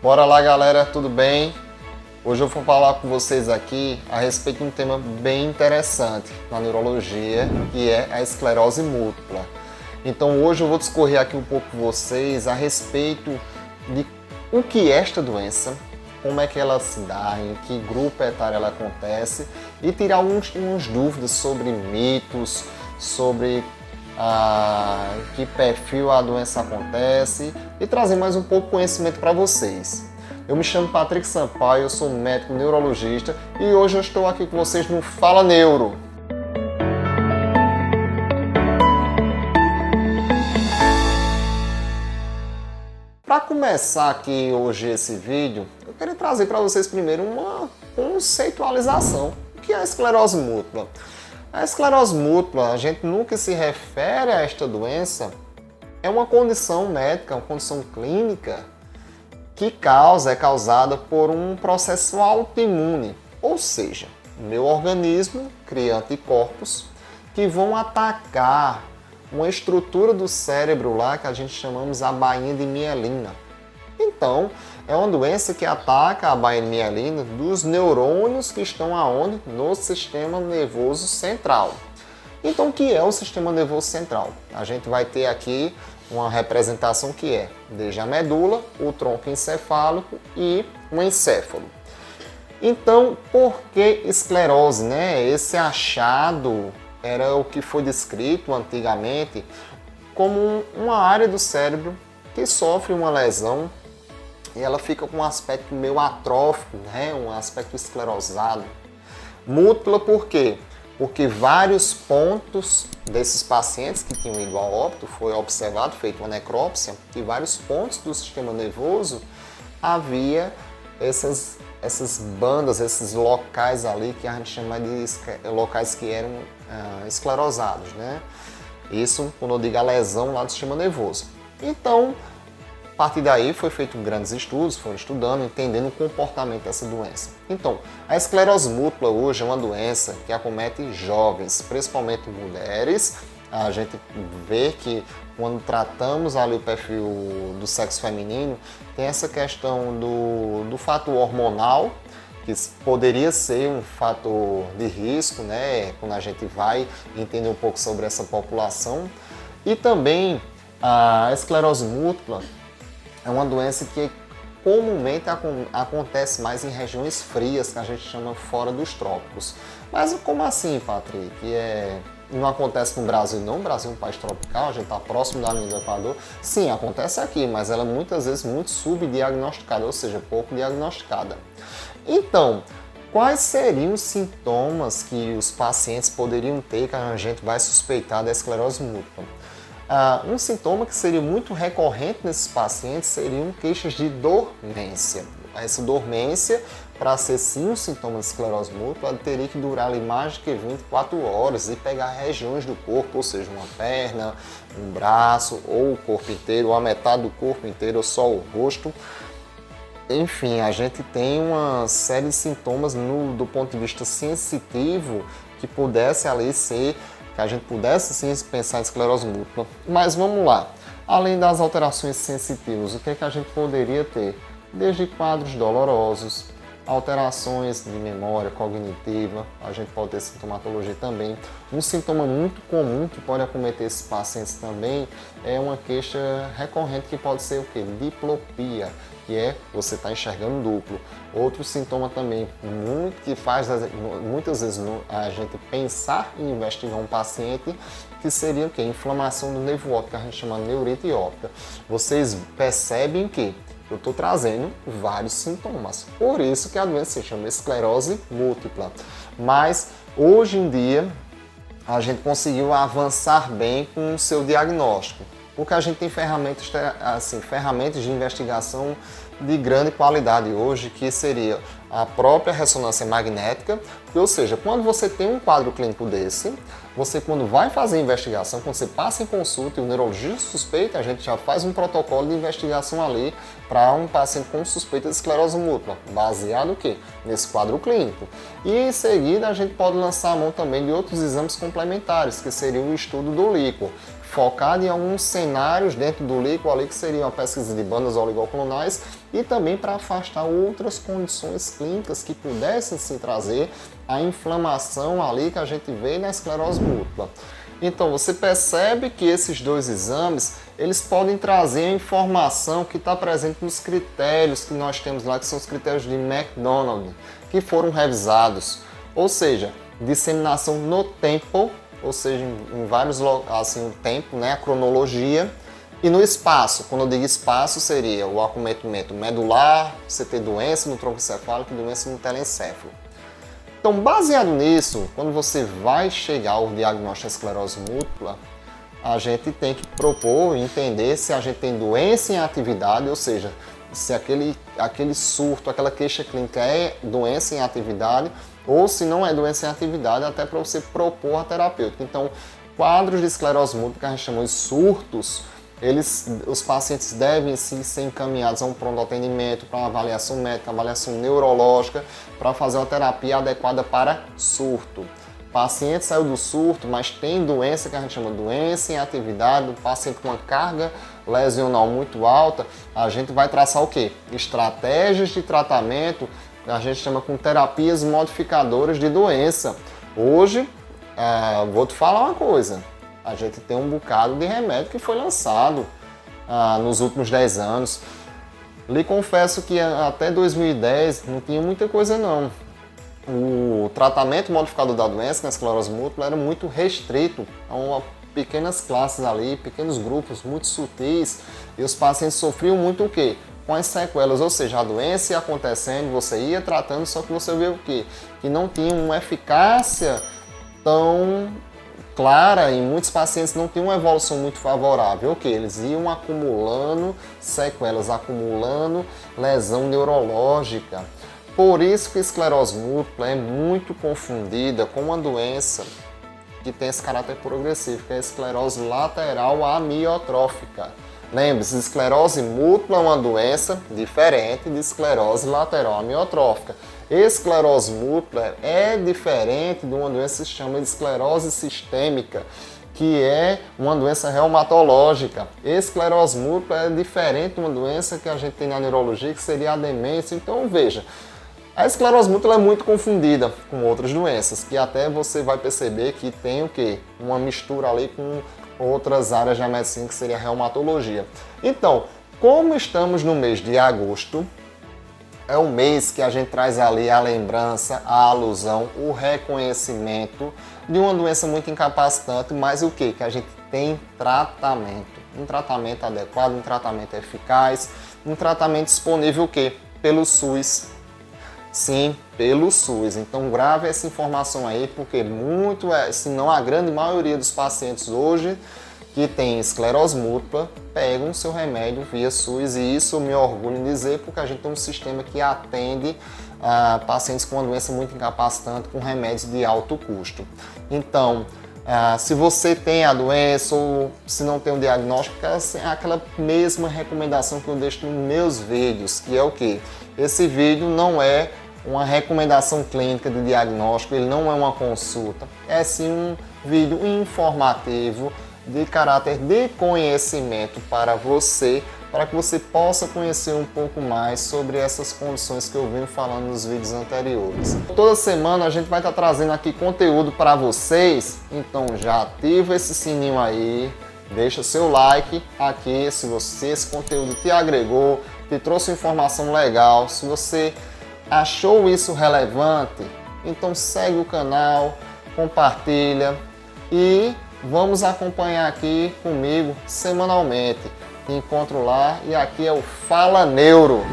Bora lá, galera, tudo bem? Hoje eu vou falar com vocês aqui a respeito de um tema bem interessante na neurologia, que é a esclerose múltipla. Então hoje eu vou discorrer aqui um pouco com vocês a respeito de o que é esta doença, como é que ela se dá, em que grupo etário ela acontece e tirar umas dúvidas sobre mitos, sobre que perfil a doença acontece e trazer mais um pouco de conhecimento para vocês. Eu me chamo Patrick Sampaio, eu sou médico neurologista e hoje eu estou aqui com vocês no Fala Neuro. Para começar aqui hoje esse vídeo, eu quero trazer para vocês primeiro uma conceitualização. O que é a esclerose múltipla? A esclerose múltipla, a gente nunca se refere a esta doença, é uma condição médica, uma condição clínica que é causada por um processo autoimune, ou seja, o meu organismo cria anticorpos que vão atacar uma estrutura do cérebro lá que a gente chamamos a bainha de mielina. Então, é uma doença que ataca a bainha de mielina dos neurônios que estão aonde? No sistema nervoso central. Então, o que é o sistema nervoso central? A gente vai ter aqui uma representação que é desde a medula, o tronco encefálico e o encéfalo. Então, por que esclerose, né? Esse achado era o que foi descrito antigamente como uma área do cérebro que sofre uma lesão e ela fica com um aspecto meio atrófico, né? Um aspecto esclerosado. Múltipla por quê? Porque vários pontos desses pacientes que tinham ido ao óbito, foi observado, feito uma necrópsia, que vários pontos do sistema nervoso havia essas bandas, esses locais ali que a gente chama de locais que eram esclerosados, né? Isso quando eu digo a lesão lá do sistema nervoso. Então, a partir daí foi feito grandes estudos, foram estudando, entendendo o comportamento dessa doença. Então, a esclerose múltipla hoje é uma doença que acomete jovens, principalmente mulheres. A gente vê que quando tratamos ali o perfil do sexo feminino, tem essa questão do fator hormonal, que poderia ser um fator de risco, né, quando a gente vai entender um pouco sobre essa população. E também a esclerose múltipla é uma doença que comumente acontece mais em regiões frias, que a gente chama fora dos trópicos. Mas como assim, Patrick? Não acontece no Brasil não? O Brasil é um país tropical, a gente está próximo da linha do Equador. Sim, acontece aqui, mas ela é muitas vezes muito subdiagnosticada, ou seja, pouco diagnosticada. Então, quais seriam os sintomas que os pacientes poderiam ter que a gente vai suspeitar da esclerose múltipla? Um sintoma que seria muito recorrente nesses pacientes seriam queixas de dormência. Essa dormência, para ser sim um sintoma de esclerose múltipla, ela teria que durar ali mais de que 24 horas e pegar regiões do corpo, ou seja, uma perna, um braço, ou o corpo inteiro, ou a metade do corpo inteiro, ou só o rosto. Enfim, a gente tem uma série de sintomas do ponto de vista sensitivo que pudesse ali ser, que a gente pudesse sim pensar em esclerose múltipla. Mas vamos lá, além das alterações sensitivas, o que é que a gente poderia ter? Desde quadros dolorosos, alterações de memória cognitiva, a gente pode ter sintomatologia também. Um sintoma muito comum que pode acometer esses pacientes também é uma queixa recorrente que pode ser o quê? Diplopia, que é você está enxergando duplo. Outro sintoma também que faz muitas vezes a gente pensar em investigar um paciente, que seria o quê? Inflamação do nervo óptico, que a gente chama de neurite óptica. Vocês percebem que eu estou trazendo vários sintomas, por isso que a doença se chama esclerose múltipla. Mas hoje em dia a gente conseguiu avançar bem com o seu diagnóstico, porque a gente tem ferramentas de investigação de grande qualidade hoje, que seria a própria ressonância magnética, ou seja, quando você tem um quadro clínico desse, você quando vai fazer a investigação, quando você passa em consulta e o neurologista suspeita, a gente já faz um protocolo de investigação ali para um paciente com suspeita de esclerose múltipla, baseado o quê? Nesse quadro clínico. E em seguida a gente pode lançar a mão também de outros exames complementares, que seria o estudo do líquor, focado em alguns cenários dentro do líquido ali, que seriam a pesquisa de bandas oligoclonais e também para afastar outras condições clínicas que pudessem se trazer a inflamação ali que a gente vê na esclerose múltipla. Então você percebe que esses dois exames eles podem trazer a informação que está presente nos critérios que nós temos lá, que são os critérios de McDonald, que foram revisados, ou seja, disseminação no tempo, ou seja, em vários assim, o tempo, né, a cronologia, e no espaço. Quando eu digo espaço, seria o acometimento medular, você ter doença no tronco encefálico e doença no telencéfalo. Então, baseado nisso, quando você vai chegar ao diagnóstico de esclerose múltipla, a gente tem que propor, entender se a gente tem doença em atividade, ou seja, se aquele surto, aquela queixa clínica é doença em atividade, ou se não é doença em atividade, até para você propor a terapêutica. Então, quadros de esclerose múltipla, que a gente chama de surtos, os pacientes devem sim ser encaminhados a um pronto atendimento, para uma avaliação médica, avaliação neurológica, para fazer uma terapia adequada para surto. O paciente saiu do surto, mas tem doença que a gente chama de doença em atividade, o paciente com uma carga lesional muito alta, a gente vai traçar o quê? Estratégias de tratamento, a gente chama com terapias modificadoras de doença. Hoje, vou te falar uma coisa, a gente tem um bocado de remédio que foi lançado nos últimos 10 anos. Lhe confesso que até 2010 não tinha muita coisa não. O tratamento modificador da doença na esclerose múltipla era muito restrito a pequenas classes ali, pequenos grupos muito sutis, e os pacientes sofriam muito o quê? Com as sequelas, ou seja, a doença ia acontecendo, você ia tratando, só que você vê o quê? Que não tinha uma eficácia tão clara, e muitos pacientes não tinham uma evolução muito favorável. O que? Eles iam acumulando sequelas, acumulando lesão neurológica. Por isso que a esclerose múltipla é muito confundida com uma doença que tem esse caráter progressivo, que é a esclerose lateral amiotrófica. Lembre-se, esclerose múltipla é uma doença diferente de esclerose lateral amiotrófica. Esclerose múltipla é diferente de uma doença que se chama de esclerose sistêmica, que é uma doença reumatológica. Esclerose múltipla é diferente de uma doença que a gente tem na neurologia, que seria a demência. Então, veja, a esclerose múltipla é muito confundida com outras doenças, que até você vai perceber que tem o quê? Uma mistura ali com outras áreas da medicina, que seria a reumatologia. Então, como estamos no mês de agosto, é o mês que a gente traz ali a lembrança, a alusão, o reconhecimento de uma doença muito incapacitante, mas o quê? Que a gente tem tratamento. Um tratamento adequado, um tratamento eficaz, um tratamento disponível o quê? Pelo SUS. Sim, pelo SUS. Então grave essa informação aí, porque se não a grande maioria dos pacientes hoje que tem esclerose múltipla pegam o seu remédio via SUS, e isso eu me orgulho em dizer, porque a gente tem um sistema que atende pacientes com uma doença muito incapacitante com remédios de alto custo. Então, se você tem a doença ou se não tem um diagnóstico, é aquela mesma recomendação que eu deixo nos meus vídeos, que é o quê? Esse vídeo não é uma recomendação clínica de diagnóstico, ele não é uma consulta, é sim um vídeo informativo de caráter de conhecimento para você, para que você possa conhecer um pouco mais sobre essas condições que eu venho falando nos vídeos anteriores. Toda semana a gente vai estar trazendo aqui conteúdo para vocês, então já ativa esse sininho aí, deixa seu like aqui se esse conteúdo te agregou, te trouxe informação legal. Se você achou isso relevante, então segue o canal, compartilha e vamos acompanhar aqui comigo semanalmente. Te encontro lá, e aqui é o Fala Neuro.